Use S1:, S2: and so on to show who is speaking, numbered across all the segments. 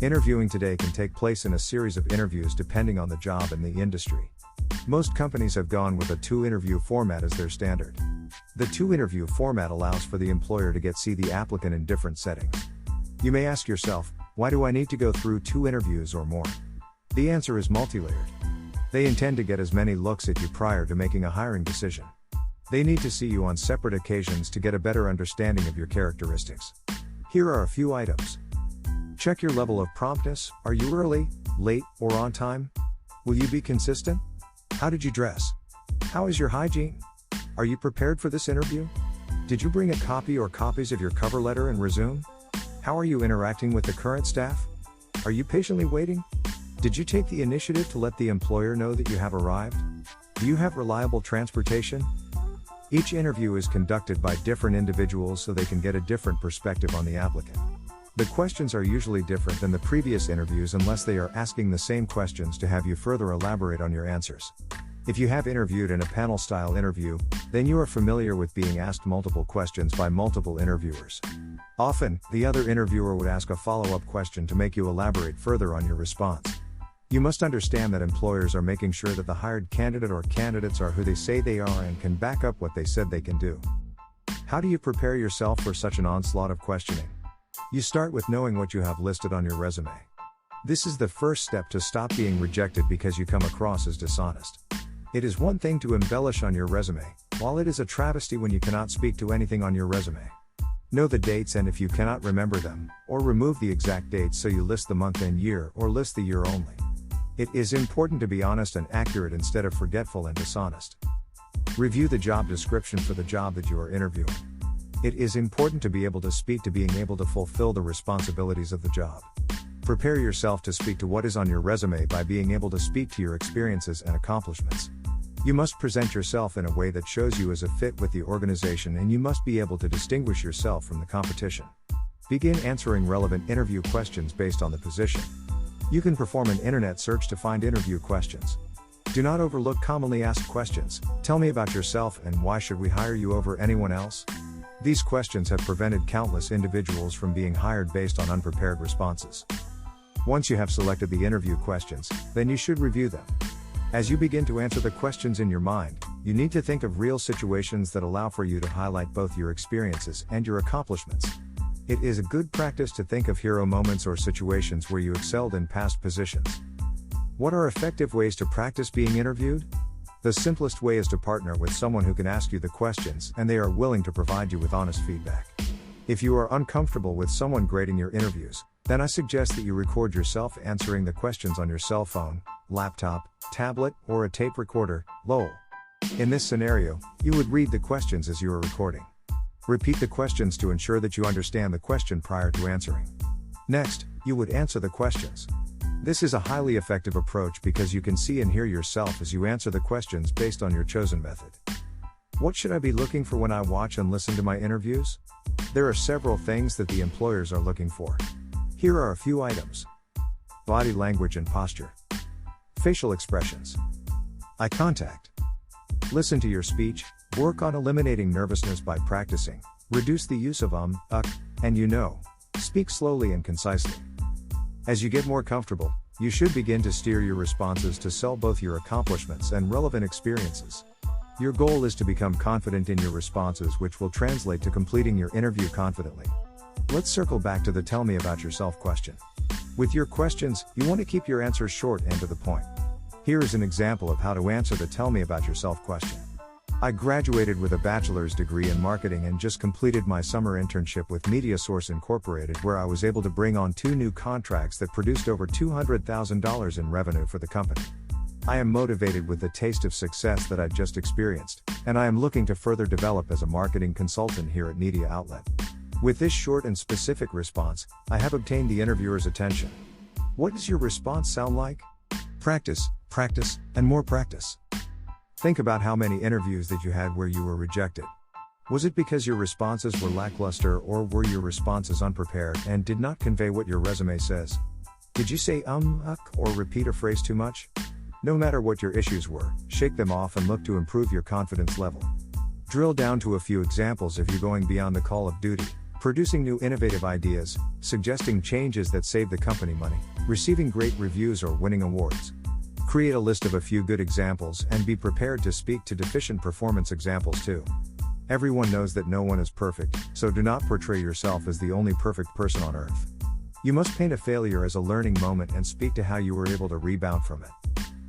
S1: Interviewing today can take place in a series of interviews depending on the job and the industry. Most companies have gone with a two-interview format as their standard. The two-interview format allows for the employer to see the applicant in different settings. You may ask yourself, why do I need to go through two interviews or more? The answer is multi-layered. They intend to get as many looks at you prior to making a hiring decision. They need to see you on separate occasions to get a better understanding of your characteristics. Here are a few items. Check your level of promptness. Are you early, late, or on time? Will you be consistent? How did you dress? How is your hygiene? Are you prepared for this interview? Did you bring a copy or copies of your cover letter and resume? How are you interacting with the current staff? Are you patiently waiting? Did you take the initiative to let the employer know that you have arrived? Do you have reliable transportation? Each interview is conducted by different individuals so they can get a different perspective on the applicant. The questions are usually different than the previous interviews unless they are asking the same questions to have you further elaborate on your answers. If you have interviewed in a panel-style interview, then you are familiar with being asked multiple questions by multiple interviewers. Often, the other interviewer would ask a follow-up question to make you elaborate further on your response. You must understand that employers are making sure that the hired candidate or candidates are who they say they are and can back up what they said they can do. How do you prepare yourself for such an onslaught of questioning? You start with knowing what you have listed on your resume. This is the first step to stop being rejected because you come across as dishonest. It is one thing to embellish on your resume, while it is a travesty when you cannot speak to anything on your resume. Know the dates, and if you cannot remember them, or remove the exact dates so you list the month and year or list the year only. It is important to be honest and accurate instead of forgetful and dishonest. Review the job description for the job that you are interviewing. It is important to be able to speak to being able to fulfill the responsibilities of the job. Prepare yourself to speak to what is on your resume by being able to speak to your experiences and accomplishments. You must present yourself in a way that shows you as a fit with the organization, and you must be able to distinguish yourself from the competition. Begin answering relevant interview questions based on the position. You can perform an internet search to find interview questions. Do not overlook commonly asked questions. Tell me about yourself and why should we hire you over anyone else? These questions have prevented countless individuals from being hired based on unprepared responses. Once you have selected the interview questions, then you should review them. As you begin to answer the questions in your mind, you need to think of real situations that allow for you to highlight both your experiences and your accomplishments. It is a good practice to think of hero moments or situations where you excelled in past positions. What are effective ways to practice being interviewed? The simplest way is to partner with someone who can ask you the questions and they are willing to provide you with honest feedback. If you are uncomfortable with someone grading your interviews, then I suggest that you record yourself answering the questions on your cell phone, laptop, tablet, or a tape recorder, lol. In this scenario, you would read the questions as you are recording. Repeat the questions to ensure that you understand the question prior to answering. Next, you would answer the questions. This is a highly effective approach because you can see and hear yourself as you answer the questions based on your chosen method. What should I be looking for when I watch and listen to my interviews? There are several things that the employers are looking for. Here are a few items. Body language and posture. Facial expressions. Eye contact. Listen to your speech. Work on eliminating nervousness by practicing. Reduce the use of and you know. Speak slowly and concisely. As you get more comfortable, you should begin to steer your responses to sell both your accomplishments and relevant experiences. Your goal is to become confident in your responses, which will translate to completing your interview confidently. Let's circle back to the tell me about yourself question. With your questions, you want to keep your answers short and to the point. Here is an example of how to answer the tell me about yourself question. I graduated with a bachelor's degree in marketing and just completed my summer internship with MediaSource Incorporated, where I was able to bring on 2 new contracts that produced over $200,000 in revenue for the company. I am motivated with the taste of success that I've just experienced, and I am looking to further develop as a marketing consultant here at Media Outlet. With this short and specific response, I have obtained the interviewer's attention. What does your response sound like? Practice, practice, and more practice. Think about how many interviews that you had where you were rejected. Was it because your responses were lackluster, or were your responses unprepared and did not convey what your resume says? Did you say or repeat a phrase too much? No matter what your issues were, shake them off and look to improve your confidence level. Drill down to a few examples if you're going beyond the call of duty. producing new innovative ideas, suggesting changes that save the company money, receiving great reviews or winning awards. Create a list of a few good examples and be prepared to speak to deficient performance examples too. Everyone knows that no one is perfect, so do not portray yourself as the only perfect person on earth. You must paint a failure as a learning moment and speak to how you were able to rebound from it.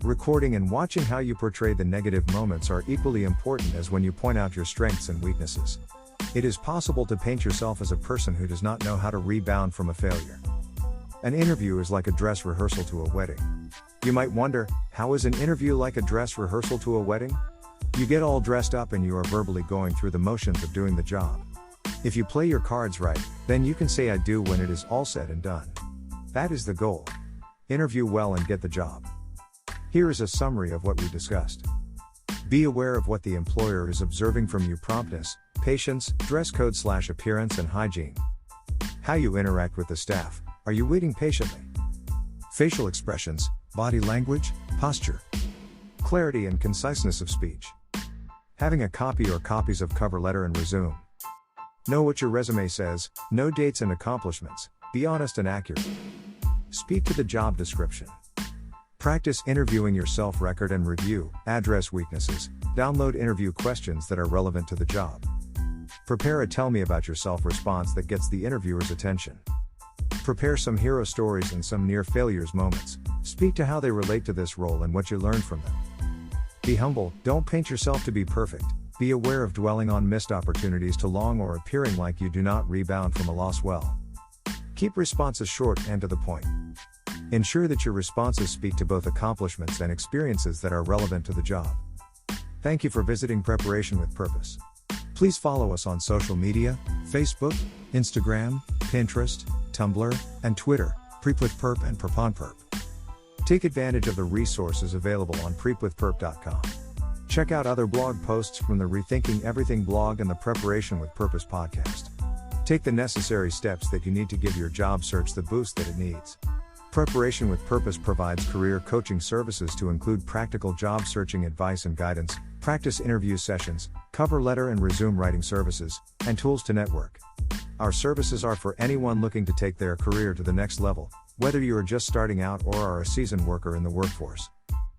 S1: Recording and watching how you portray the negative moments are equally important as when you point out your strengths and weaknesses. It is possible to paint yourself as a person who does not know how to rebound from a failure. An interview is like a dress rehearsal to a wedding. You might wonder, how is an interview like a dress rehearsal to a wedding? You get all dressed up and you are verbally going through the motions of doing the job. If you play your cards right, then you can say I do when it is all said and done. That is the goal. Interview well and get the job. Here is a summary of what we discussed. Be aware of what the employer is observing from you: promptness, patience, dress code/appearance and hygiene. How you interact with the staff. Are you waiting patiently? Facial expressions, body language, posture. Clarity and conciseness of speech. Having a copy or copies of cover letter and resume. Know what your resume says, know dates and accomplishments, be honest and accurate. Speak to the job description. Practice interviewing your self-record and review, address weaknesses, download interview questions that are relevant to the job. Prepare a tell me about yourself response that gets the interviewer's attention. Prepare some hero stories and some near failures moments. Speak to how they relate to this role and what you learned from them. Be humble, don't paint yourself to be perfect. Be aware of dwelling on missed opportunities too long or appearing like you do not rebound from a loss well. Keep responses short and to the point. Ensure that your responses speak to both accomplishments and experiences that are relevant to the job. Thank you for visiting Preparation with Purpose. Please follow us on social media, Facebook, Instagram, Pinterest, Tumblr, and Twitter, PrepWithPerp and PreponPerp. Take advantage of the resources available on PrepWithPerp.com. Check out other blog posts from the Rethinking Everything blog and the Preparation with Purpose podcast. Take the necessary steps that you need to give your job search the boost that it needs. Preparation with Purpose provides career coaching services to include practical job searching advice and guidance, practice interview sessions, cover letter and resume writing services, and tools to network. Our services are for anyone looking to take their career to the next level, whether you are just starting out or are a seasoned worker in the workforce.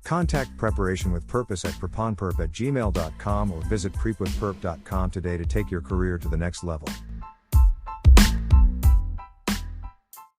S1: Contact Preparation with Purpose at preponperp@gmail.com or visit prepwithperp.com today to take your career to the next level.